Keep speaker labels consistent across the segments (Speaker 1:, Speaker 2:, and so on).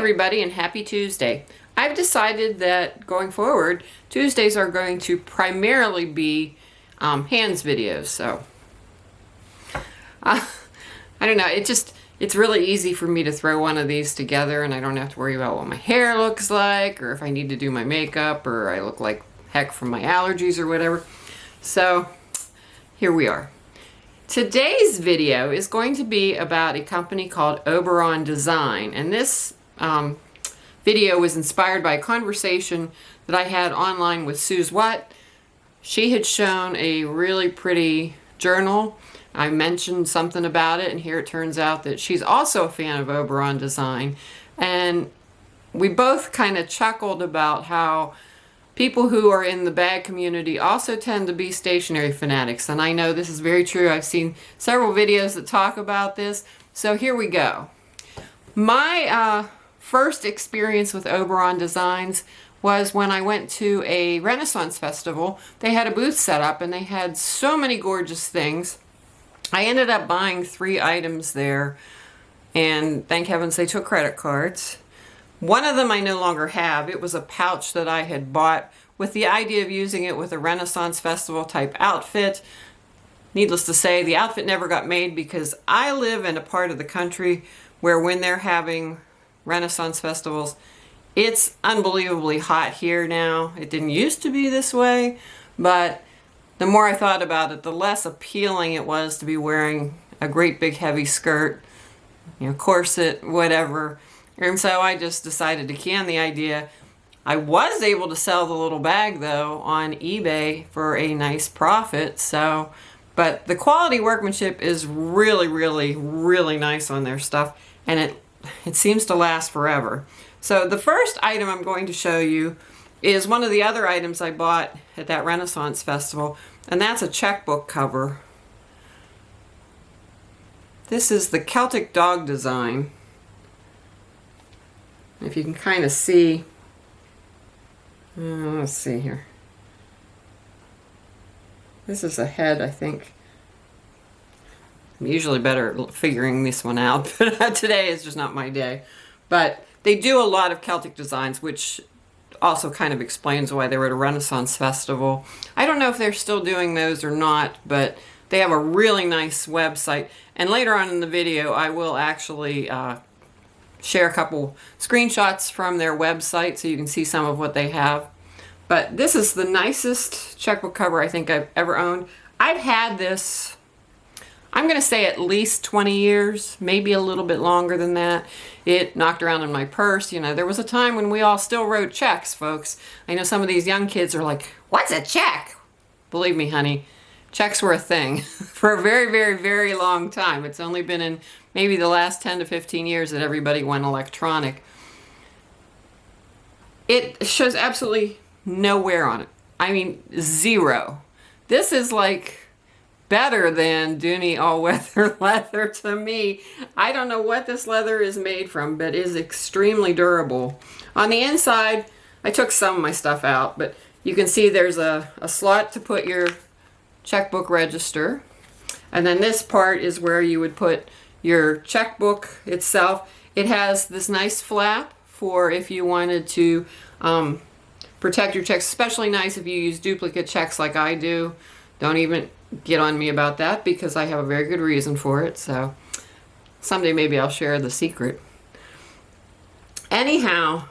Speaker 1: everybody, and happy Tuesday. I've decided that going forward, Tuesdays are going to primarily be hands videos. So I don't know, it's really easy for me to throw one of these together and I don't have to worry about what my hair looks like or if I need to do my makeup or I look like heck from my allergies or whatever. So here we are. Today's video is going to be about a company called Oberon Design, and this video was inspired by a conversation that I had online with Suze Watt. She had shown a really pretty journal. I mentioned something about it, and here it turns out that she's also a fan of Oberon Design, and we both kind of chuckled about how people who are in the bag community also tend to be stationery fanatics, and I know this is very true. I've seen several videos that talk about this, so here we go. My first experience with Oberon Designs was when I went to a Renaissance festival. They had a booth set up and they had so many gorgeous things. I ended up buying 3 items there, and thank heavens they took credit cards. One of them I no longer have. It was a pouch that I had bought with the idea of using it with a Renaissance Festival type outfit. Needless to say, the outfit never got made because I live in a part of the country where when they're having Renaissance festivals, it's unbelievably hot here now. It didn't used to be this way, but the more I thought about it, the less appealing it was to be wearing a great big heavy skirt, you know, corset, whatever. And so I just decided to can the idea. I was able to sell the little bag though on eBay for a nice profit. So, but the quality workmanship is really, really, really nice on their stuff, and it seems to last forever. So the first item I'm going to show you is one of the other items I bought at that Renaissance Festival, and that's a checkbook cover. This is the Celtic Dog Design. If you can kind of see, let's see here. This is a head, I think. I'm usually better at figuring this one out, but today is just not my day. But they do a lot of Celtic designs, which also kind of explains why they were at a Renaissance festival. I don't know if they're still doing those or not, but they have a really nice website. And later on in the video, I will actually share a couple screenshots from their website so you can see some of what they have. But this is the nicest checkbook cover I think I've ever owned. I've had this, I'm going to say at least 20 years, maybe a little bit longer than that. It knocked around in my purse. You know, there was a time when we all still wrote checks, folks. I know some of these young kids are like, what's a check? Believe me, honey, checks were a thing for a very, very, very long time. It's only been in maybe the last 10 to 15 years that everybody went electronic. It shows absolutely no wear on it. I mean, zero. This is like better than Dooney all-weather leather to me. I don't know what this leather is made from, but it is extremely durable. On the inside, I took some of my stuff out, but you can see there's a slot to put your checkbook register. And then this part is where you would put your checkbook itself. It has this nice flap for if you wanted to protect your checks, especially nice if you use duplicate checks like I do. Don't even get on me about that because I have a very good reason for it. So someday maybe I'll share the secret. Anyhow,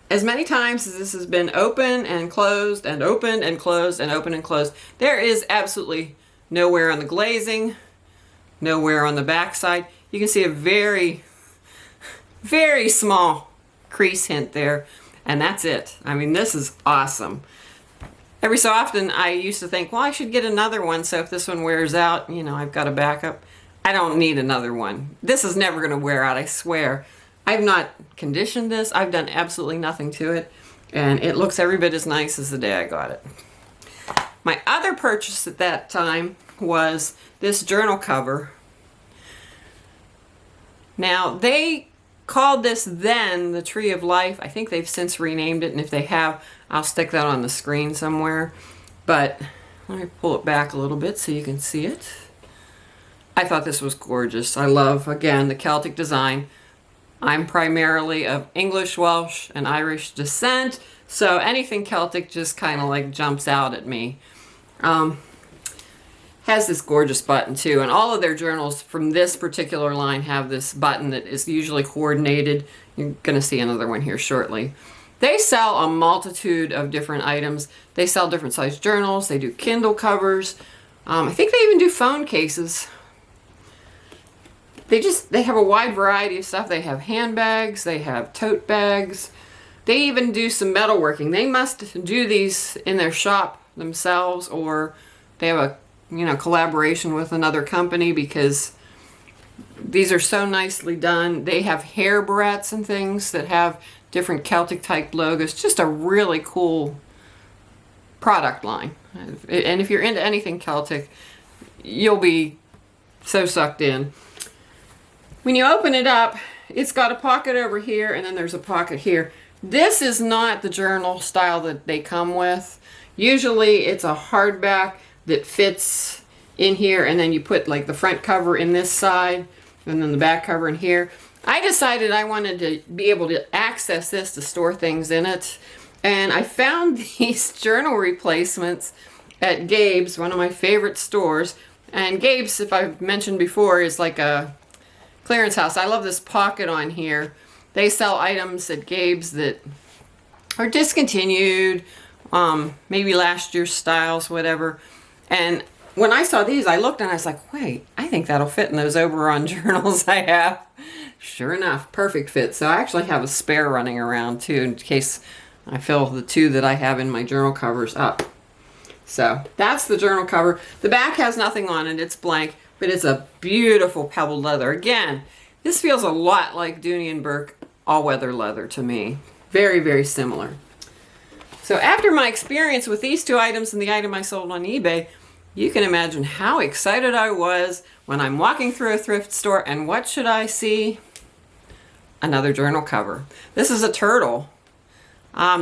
Speaker 1: as many times as this has been open and closed and opened and closed and open and closed, there is absolutely no wear on the glazing, no wear on the back side. You can see a very, very small crease hint there, and that's it. I mean, this is awesome. Every so often I used to think, well, I should get another one so if this one wears out, you know, I've got a backup. I don't need another one. This is never going to wear out, I swear. I've not conditioned this. I've done absolutely nothing to it, and it looks every bit as nice as the day I got it. My other purchase at that time was this journal cover. Now, they called this then the Tree of Life. I think they've since renamed it, and if they have, I'll stick that on the screen somewhere. But let me pull it back a little bit so you can see it. I thought this was gorgeous. I love, again, the Celtic design. I'm primarily of English, Welsh, and Irish descent, so anything Celtic just kind of like jumps out at me. Has this gorgeous button too, and all of their journals from this particular line have this button that is usually coordinated. You're going to see another one here shortly. They sell a multitude of different items. They sell different size journals. They do Kindle covers. I think they even do phone cases. They have a wide variety of stuff. They have handbags. They have tote bags. They even do some metalworking. They must do these in their shop themselves, or they have a collaboration with another company, because these are so nicely done. They have hair barrettes and things that have different Celtic type logos. Just a really cool product line. And if you're into anything Celtic, you'll be so sucked in. When you open it up, it's got a pocket over here, and then there's a pocket here. This is not the journal style that they come with. Usually it's a hardback that fits in here, and then you put like the front cover in this side and then the back cover in here. I decided I wanted to be able to access this to store things in it, and I found these journal replacements at Gabe's, one of my favorite stores. And Gabe's, if I've mentioned before, is like a clearance house. I love this pocket on here. They sell items at Gabe's that are discontinued, maybe last year's styles, whatever. And when I saw these, I looked and I was like, wait, I think that'll fit in those Oberon journals I have. Sure enough, perfect fit. So I actually have a spare running around too, in case I fill the two that I have in my journal covers up. So that's the journal cover. The back has nothing on it, it's blank, but it's a beautiful pebbled leather. Again, this feels a lot like Dooney & Bourke all-weather leather to me. Very, very similar. So after my experience with these two items and the item I sold on eBay, you can imagine how excited I was when I'm walking through a thrift store, and what should I see? Another journal cover. This is a turtle.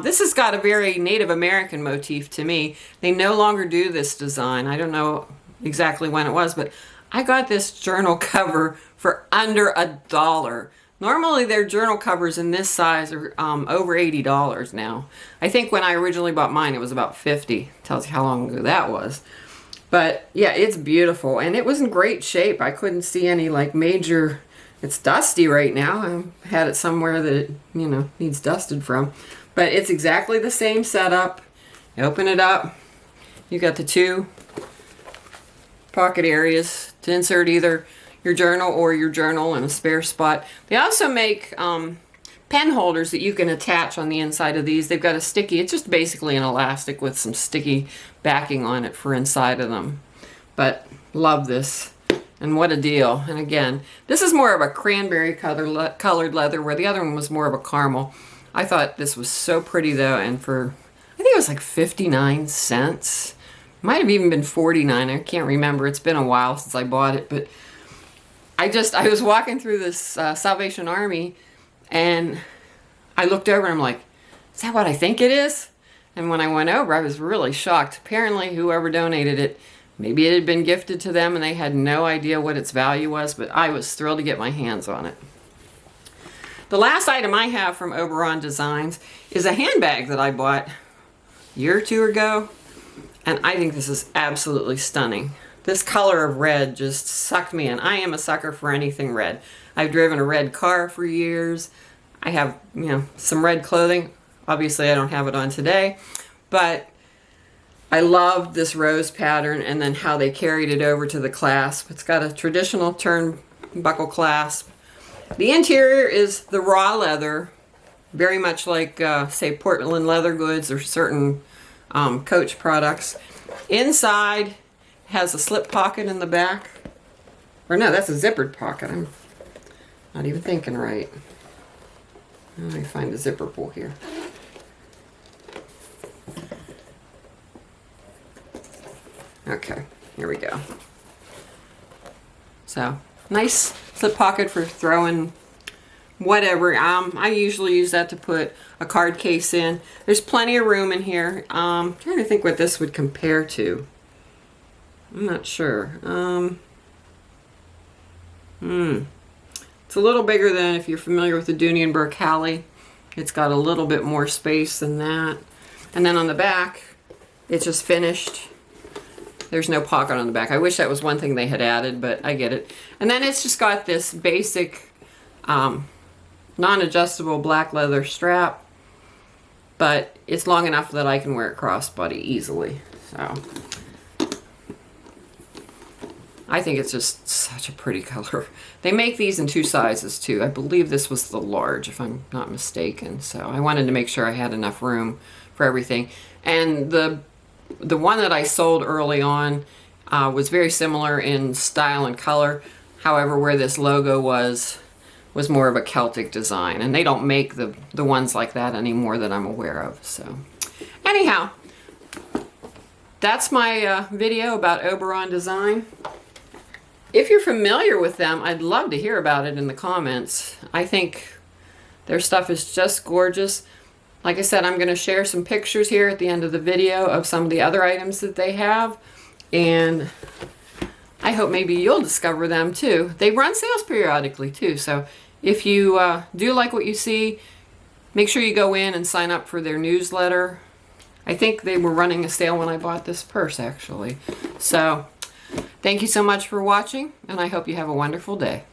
Speaker 1: This has got a very Native American motif to me. They no longer do this design. I don't know exactly when it was, but I got this journal cover for under $1. Normally their journal covers in this size are over $80 now. I think when I originally bought mine it was about $50. Tells you how long ago that was. But yeah, it's beautiful, and it was in great shape. I couldn't see any like major. It's dusty right now. I had it somewhere that it, needs dusted from. But it's exactly the same setup. You open it up. You got the two pocket areas to insert either your journal or your journal in a spare spot. They also make pen holders that you can attach on the inside of these. They've got a sticky, it's just basically an elastic with some sticky backing on it for inside of them. But love this, and what a deal. And again, this is more of a cranberry colored leather, where the other one was more of a caramel. I thought this was so pretty though, and for, I think it was like 59 cents. Might have even been 49, I can't remember. It's been a while since I bought it, but I was walking through this Salvation Army, and I looked over and I'm like, is that what I think it is? And when I went over, I was really shocked. Apparently, whoever donated it, maybe it had been gifted to them and they had no idea what its value was, but I was thrilled to get my hands on it. The last item I have from Oberon Designs is a handbag that I bought a year or two ago, and I think this is absolutely stunning. This color of red just sucked me in. I am a sucker for anything red. I've driven a red car for years. I have, some red clothing. Obviously, I don't have it on today, but I loved this rose pattern and then how they carried it over to the clasp. It's got a traditional turnbuckle clasp. The interior is the raw leather, very much like, say, Portland leather goods or certain Coach products. Inside has a slip pocket in the back. Or no, that's a zippered pocket. I'm not even thinking right. Let me find the zipper pull here. Okay, here we go. So, nice slip pocket for throwing whatever. I usually use that to put a card case in. There's plenty of room in here. I'm trying to think what this would compare to. I'm not sure. It's a little bigger than if you're familiar with the Dooney and Burke Halley. It's got a little bit more space than that. And then on the back, it's just finished. There's no pocket on the back. I wish that was one thing they had added, but I get it. And then it's just got this basic non-adjustable black leather strap, but it's long enough that I can wear it crossbody easily. So I think it's just such a pretty color. They make these in 2 sizes too. I believe this was the large, if I'm not mistaken. So I wanted to make sure I had enough room for everything. And the one that I sold early on was very similar in style and color. However, where this logo was more of a Celtic design, and they don't make the ones like that anymore that I'm aware of. So anyhow, that's my video about Oberon Design. If you're familiar with them, I'd love to hear about it in the comments. I think their stuff is just gorgeous. Like I said, I'm going to share some pictures here at the end of the video of some of the other items that they have, and I hope maybe you'll discover them too. They run sales periodically too, so if you do like what you see, make sure you go in and sign up for their newsletter. I think they were running a sale when I bought this purse, actually. So thank you so much for watching, and I hope you have a wonderful day.